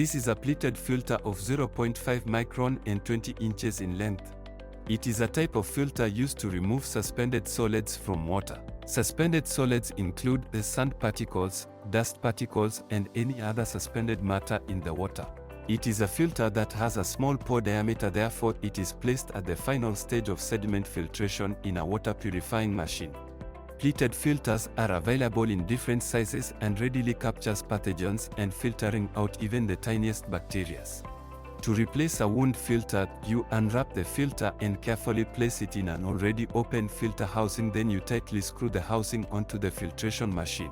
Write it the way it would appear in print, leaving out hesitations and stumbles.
This is a pleated filter of 0.5 micron and 20 inches in length. It is a type of filter used to remove suspended solids from water. Suspended solids include the sand particles, dust particles, and any other suspended matter in the water. It is a filter that has a small pore diameter, therefore it is placed at the final stage of sediment filtration in a water purifying machine. Pleated filters are available in different sizes and readily captures pathogens and filtering out even the tiniest bacteria. To replace a wound filter, you unwrap the filter and carefully place it in an already open filter housing, then you tightly screw the housing onto the filtration machine.